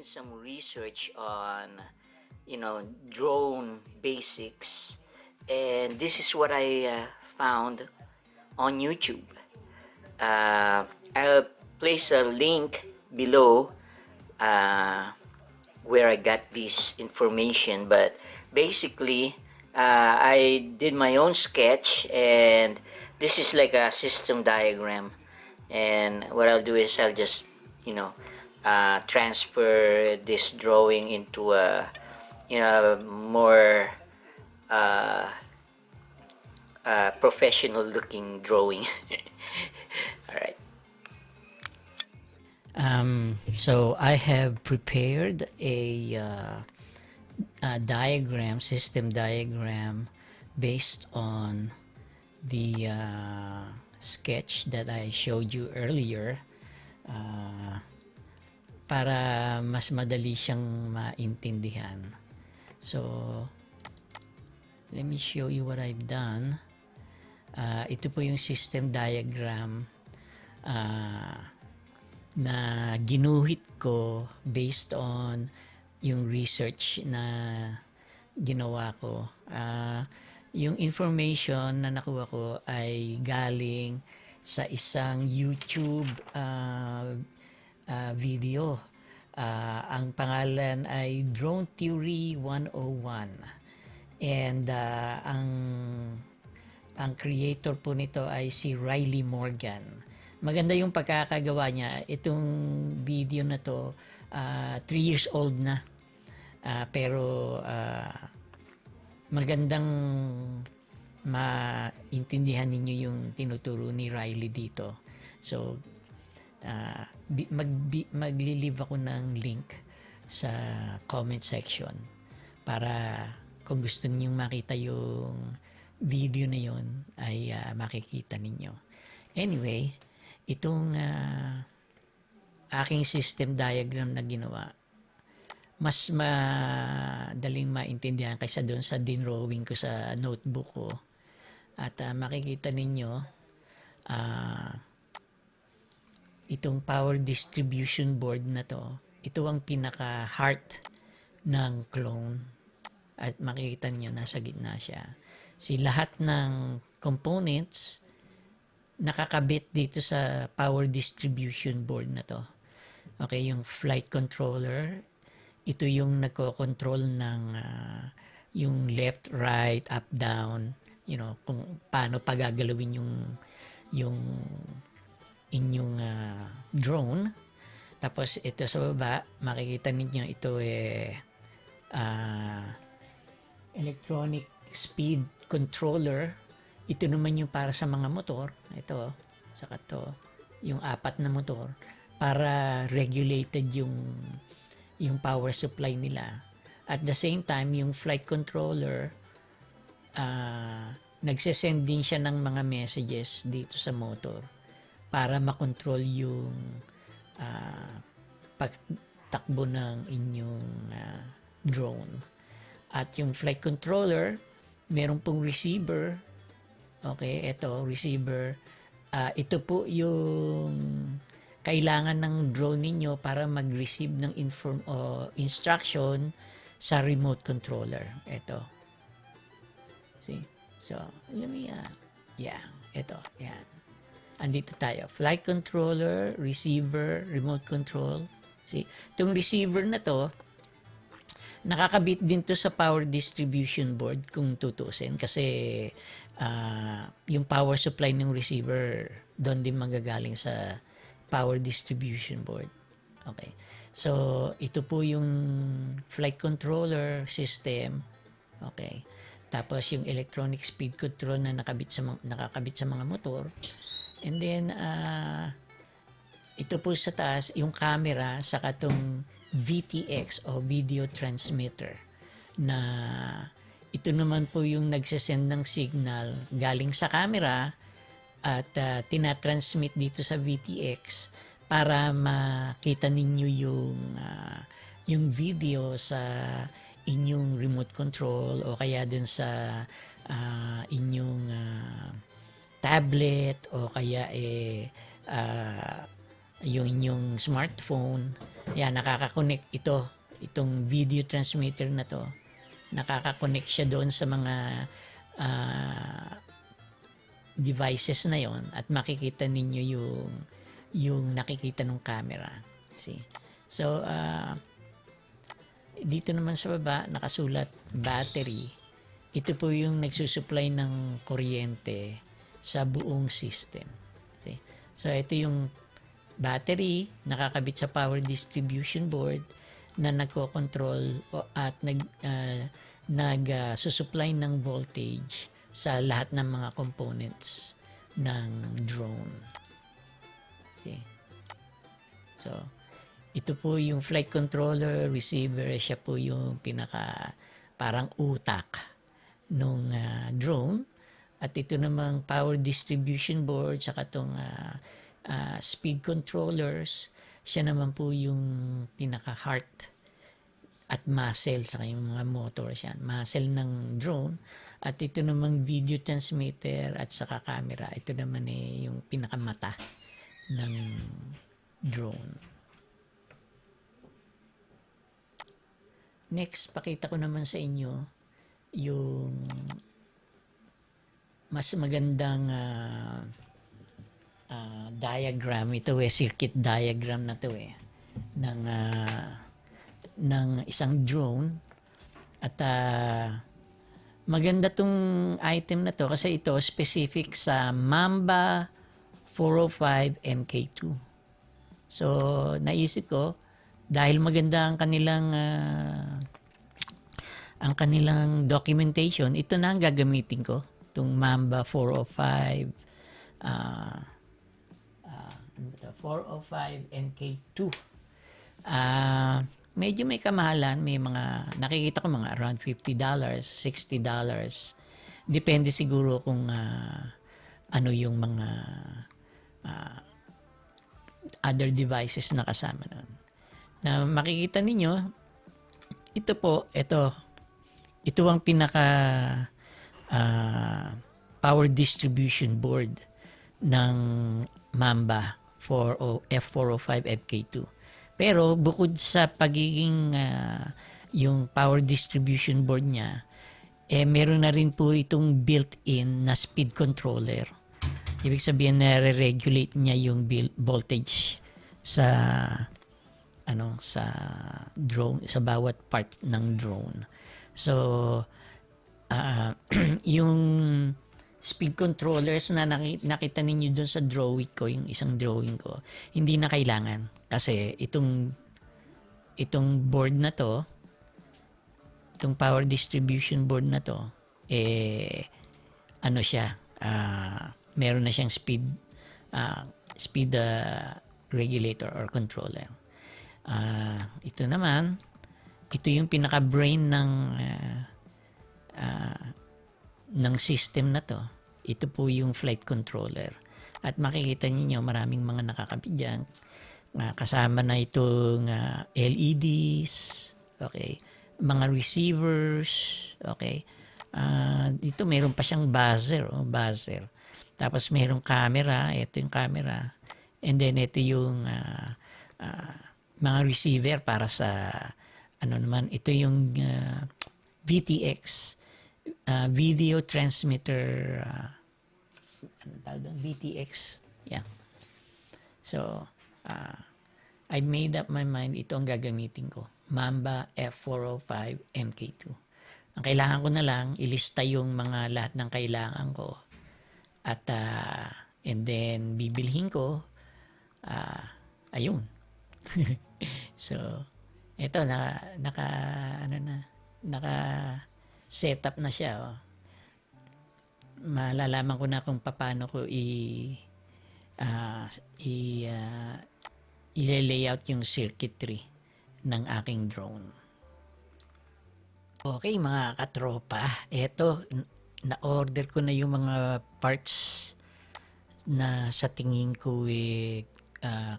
doing some research on, drone basics, and this is what I found on YouTube. I'll place a link below uh, where I got this information, but basically, I did my own sketch, and this is like a system diagram. And what I'll do is I'll just, you know, transfer this drawing into a, more uh, professional looking drawing. All right. So I have prepared a diagram, system diagram, based on the sketch that I showed you earlier, uh, para mas madali siyang maintindihan. So, let me show you what I've done. Ito po yung system diagram na ginuhit ko based on yung research na ginawa ko. Yung information na nakuha ko ay galing sa isang YouTube video. Ang pangalan ay Drone Theory 101. And ang creator po nito ay si Riley Morgan. Maganda yung pagkakagawa niya. Itong video na to, 3 years old na. Pero magandang maintindihan ninyo yung tinuturo ni Riley dito. So, maglilive ako ng link sa comment section para kung gusto ninyong makita yung video na yon ay makikita ninyo. Anyway, itong aking system diagram na ginawa, mas madaling maintindihan kaysa doon sa dinrawing ko sa notebook ko. At makikita ninyo itong power distribution board na to. Ito ang pinaka heart ng clone. At makikita niyo nasa gitna siya. Lahat ng components nakakabit dito sa power distribution board na to. Okay, yung flight controller, ito yung nagko-control ng yung left, right, up, down, kung paano pagagalawin yung inyong drone. Tapos ito sa baba, makikita ninyo ito electronic speed controller. Ito naman yung para sa mga motor. Ito, saka to, yung 4 na motor para regulated yung power supply nila. At the same time, yung flight controller, nagsesend din siya ng mga messages dito sa motor para makontrol yung pagtakbo ng inyong drone. At yung flight controller, meron pong receiver. Okay, ito, receiver. Ito po yung kailangan ng drone ninyo para mag-receive ng instruction sa remote controller. Ito. See? So, let me, ito, yan. Andito tayo. Flight controller, receiver, remote control. See? Itong receiver na to, nakakabit din to sa power distribution board kung tutusin kasi yung power supply ng receiver doon din manggagaling sa power distribution board. Okay. So, ito po yung flight controller system. Okay. Tapos yung electronic speed control na nakakabit sa mga motor. And then, ito po sa taas, yung camera sa katong VTX o video transmitter na ito naman po yung nagsasend ng signal galing sa camera at tinatransmit dito sa VTX para makita ninyo yung video sa inyong remote control o kaya dun sa inyong tablet o kaya yung inyong smartphone. Yan, nakaka-connect itong video transmitter na to. Nakaka-connect siya doon sa mga ah, devices na yon at makikita ninyo yung nakikita ng camera. See? So, dito naman sa baba, nakasulat battery. Ito po yung nagsusupply ng kuryente sa buong system. See? So, ito yung battery nakakabit sa power distribution board na nagko-control at nag-susupply ng voltage sa lahat ng mga components ng drone. See? So, ito po yung flight controller, receiver, siya po yung pinaka parang utak nung drone. At ito namang power distribution board, saka itong speed controllers, siya naman po yung pinaka heart at muscle, saka yung mga motors yan. Muscle ng drone. At ito namang video transmitter at saka camera. Ito naman yung pinakamata ng drone. Next, pakita ko naman sa inyo yung mas magandang diagram. Ito circuit diagram na to ng isang drone. At maganda tong item na to kasi ito specific sa Mamba 405 MK2. So, naisip ko, dahil maganda ang kanilang documentation, ito na ang gagamitin ko. Itong Mamba 405 405 MK2. Medyo may kamahalan, may mga nakikita ko mga around $50, $60. Depende siguro kung ano yung mga other devices na kasama nun. Na makikita ninyo, ito ang pinaka power distribution board ng Mamba F405 FK2. Pero bukod sa pagiging yung power distribution board niya, meron na rin po itong built-in na speed controller. Ibig sabihin na re-regulate niya yung voltage sa drone, sa bawat part ng drone. So, yung speed controllers na nakita ninyo dun sa drawing ko, yung isang drawing ko, hindi na kailangan. Kasi itong board na to, itong power distribution board na to, meron na siyang speed regulator or controller. Ito naman, ito yung pinaka-brain ng system na to. Ito po yung flight controller. At makikita niyo maraming mga nakakabit dyan. Kasama na itong LEDs, okay, mga receivers, okay. Dito meron pa siyang buzzer. Tapos merong camera, ito yung camera. And then ito yung mga receiver para sa ito yung VTX, video transmitter, VTX. Yeah. So, I made up my mind, ito ang gagamitin ko. Mamba F405 MK2. Ang kailangan ko na lang, ilista yung mga lahat ng kailangan ko. At, and then, bibilhin ko, ayun. So, ito, naka-setup na siya. Oh. Malalaman ko na kung paano ko i-layout yung circuitry ng aking drone. Okay, mga katropa, eto, na-order ko na yung mga parts na sa tingin ko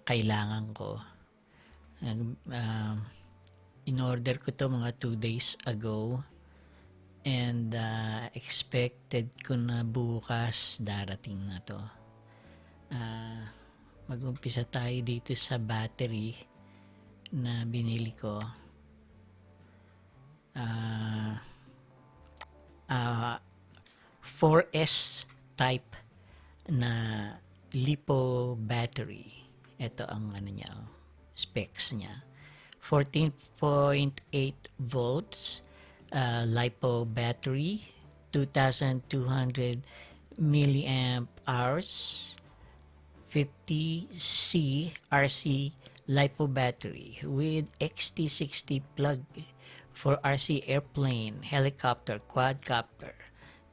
kailangan ko. In-order ko to mga 2 days ago and expected ko na bukas darating na to. Mag-umpisa tayo dito sa battery na binili ko. Ah, 4S type na LiPo battery. Ito ang ano niya, specs niya. 14.8 volts LiPo battery, 2,200 milliamp hours, 50C RC LiPo battery with XT60 plug for RC airplane, helicopter, quadcopter,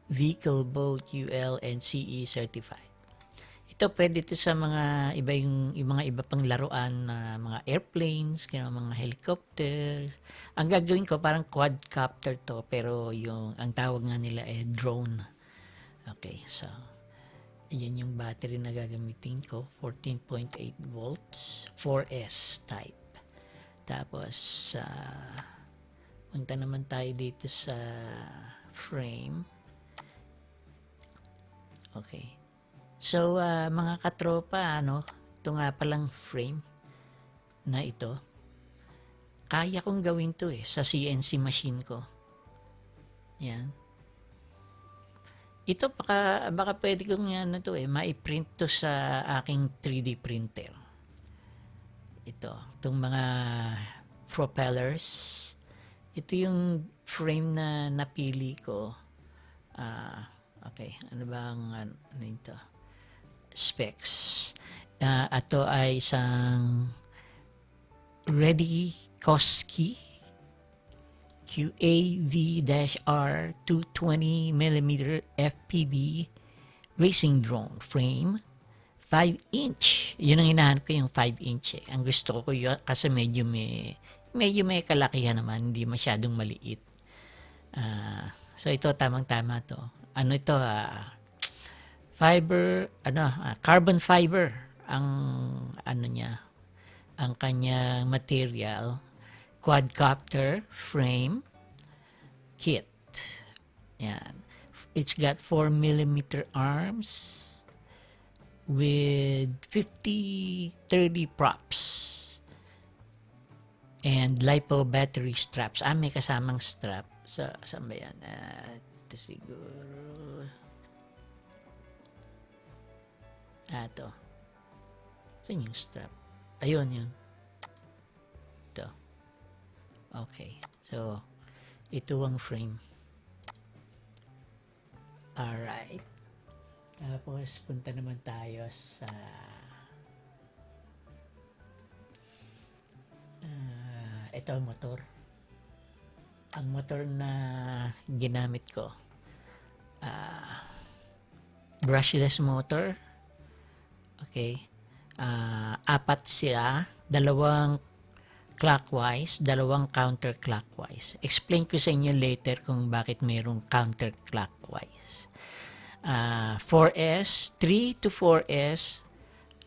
vehicle, boat, UL, and CE certified. Ito pwede ito sa mga iba pang laruan na mga airplanes, mga helicopters. Ang gagawin ko parang quadcopter to, pero ang tawag nga nila drone. Okay, so yan yung battery na gagamitin ko, 14.8 volts, 4S type. Tapos punta naman tayo dito sa frame. Okay. So, mga katropa, ito nga palang frame na ito. Kaya kong gawin to sa CNC machine ko. Yan. Ito, baka pwede kong ma-print to sa aking 3D printer. Itong mga propellers. Ito yung frame na napili ko. Okay, ano ba ang ito? Specs. Ito ay isang Redikoski QAV-R 220mm FPV racing drone frame, 5-inch. Yun ang hinahanap ko, yung 5-inch. Ang gusto ko yun kasi medyo may kalakihan naman, hindi masyadong maliit. So ito tamang-tama to. Ano ito? Carbon fiber ang niya, ang kanyang material. Quadcopter frame kit. Yan. It's got 4mm arms with 50-30 props and LiPo battery straps. May kasamang strap. Saan ba yan? Ito siguro. Ito. Saan yung strap? Ayun, yun. Ito. Okay. So, ito ang frame. Alright. Tapos, punta naman tayo sa ito ang motor. Ang motor na ginamit ko, brushless motor. Okay. 4 sila, 2 clockwise, 2 counterclockwise. Explain ko sa inyo later kung bakit mayroong counterclockwise. 4S, 3 to 4S,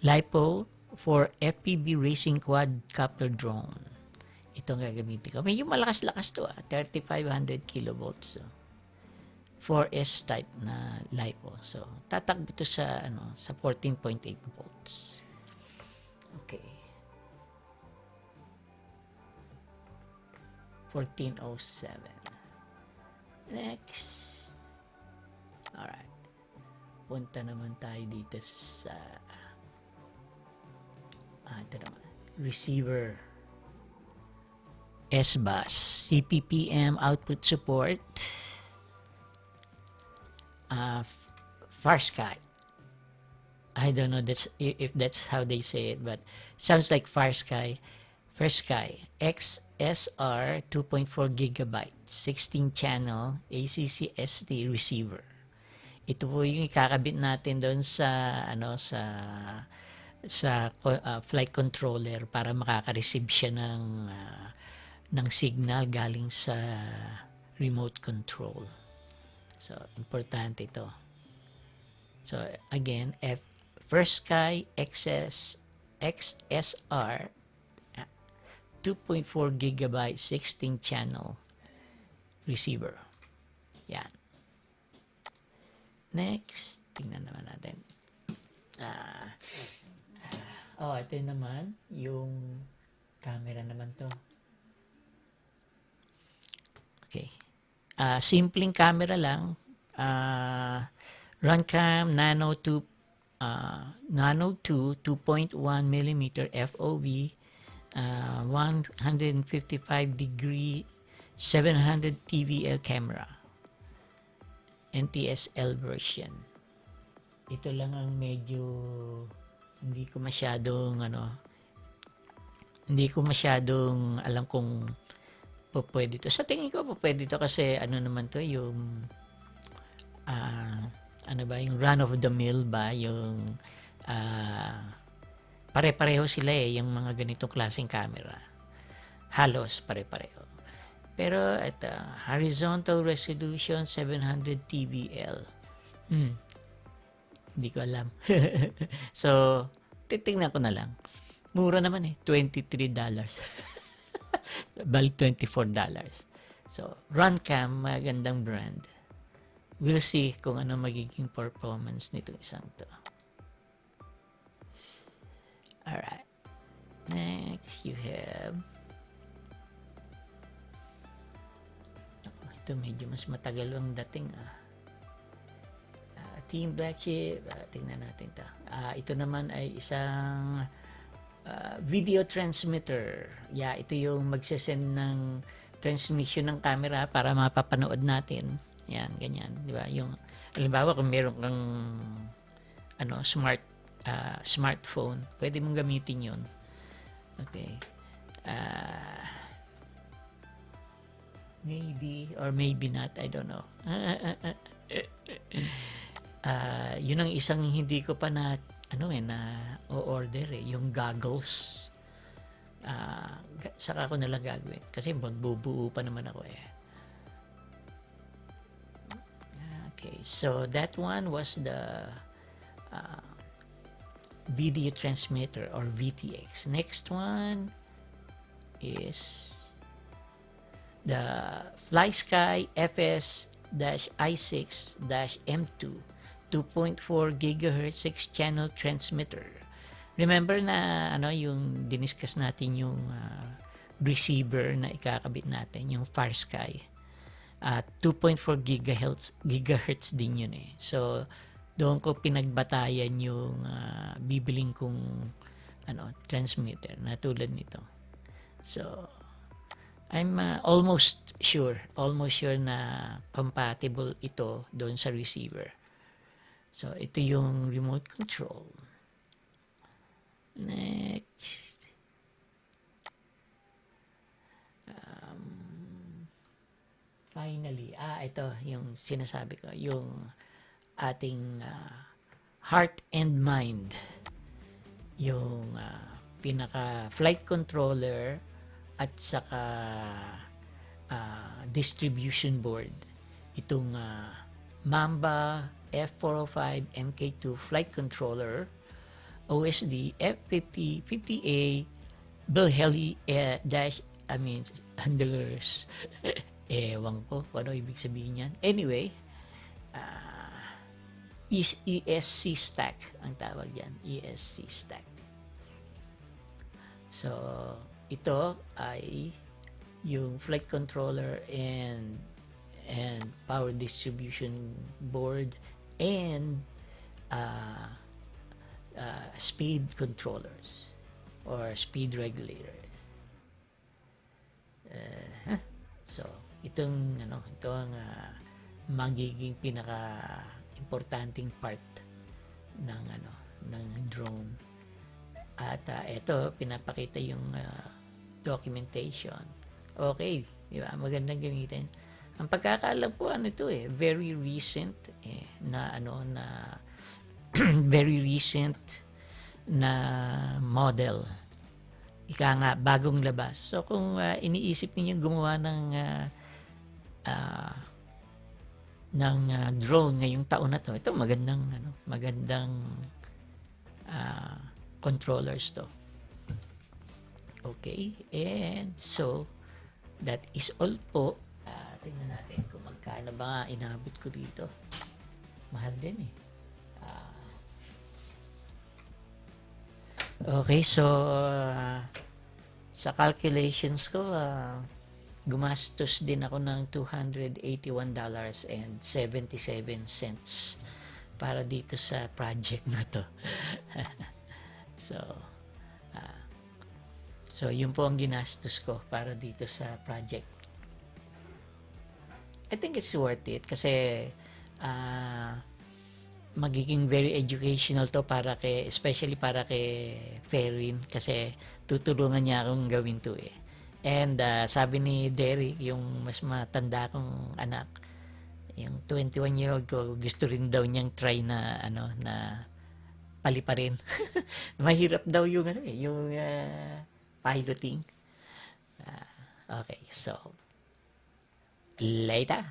LiPo for FPV racing quadcopter drone. Ito ang gagamitin ko. Medyo malakas-lakas to, 3,500 kilovolts. So. 4S type na LiPo. So, tatakbo ito sa 14.8 volts. Okay. 1407. Next. Alright. Punta naman tayo dito sa ito naman. Receiver. SBUS. CPPM output support. Farsky. I don't know if that's how they say it, but sounds like Farsky. Farsky XSR 2.4 GB 16 channel ACC ST receiver. Ito po yung ikakabit natin doon sa flight controller para makaka-receive siya ng signal galing sa remote control. So, importante ito. So, again, Farsky XSR 2.4 GB 16 channel receiver. Yan. Next, tingnan naman natin. Ito naman yung Camera naman to. Okay. Simpleng camera lang. Runcam Nano 2.1 millimeter FOV, 155 degree 700 TVL camera, NTSL version. Ito lang ang medyo hindi ko masyadong alam kung pwede to. Sa tingin ko pwede to kasi ano naman to yung yung run of the mill ba yung pare-pareho sila yung mga ganitong klaseng camera. Halos pare-pareho. Pero ito, horizontal resolution 700 TVL. Hindi ko alam. So, titingnan ko na lang. Mura naman $23. Balik $24. So, Runcam, magandang brand. We'll see kung ano magiging performance nitong isang to. Alright. Next, you have ito medyo mas matagal ang dating Team Black Sheep, tingnan natin to. Ito naman ay isang video transmitter. Ito yung magsesend ng transmission ng camera para mapapanood natin. Yan, ganyan, di ba? Yung halimbawa kung meron kang smartphone, pwede mong gamitin 'yon. Okay. Maybe or maybe not, I don't know. Yun ang isang hindi ko pa na order yung goggles. Saka ko nalang gagawin kasi magbubuo pa naman ako Okay, so that one was the video transmitter or VTX. Next one is the FlySky FS-I6-M2 2.4 GHz 6-channel transmitter. Remember na yung diniscuss natin yung receiver na ikakabit natin, yung FlySky. 2.4 gigahertz din yun So, doon ko pinagbatayan yung bibiling kong transmitter na tulad nito. So, I'm almost sure na compatible ito doon sa receiver. So, ito yung remote control. Next. Finally, ito yung sinasabi ko, yung ating heart and mind. Yung pinaka flight controller at saka distribution board. Itong Mamba F405 MK2 flight controller, OSD F5050A Belheli handlers. Ewan ko kung ano ibig sabihin yan. Anyway, ESC stack ang tawag yan. ESC stack. So, ito ay yung flight controller and power distribution board and speed controllers or speed regulator. So, ito ang magiging pinaka importanteng part ng drone. At ito pinapakita yung documentation. Okay, di ba? Magandang gamitin. Ang pagkakaalam ko very recent na very recent na model. Ika nga bagong labas. So kung iniisip niyo gumawa ng drone ngayong taon na to, ito magandang controllers to. Okay, and so that is all po. Tingnan natin kung magkano ba inabot ko dito. Mahal din Okay, so Sa calculations ko, gumastos din ako ng $281.77 para dito sa project na to. So, ah, so yun po ang ginastos ko para dito sa project. I think it's worth it kasi magiging very educational to para kay, especially para kay Ferrin kasi tutulungan niya akong gawin to eh. And sabi ni Derek, yung mas matanda kong anak, yung 21-year-old ko, gusto rin daw niyang try na na paliparin. Mahirap daw yung yung piloting. Okay, so later.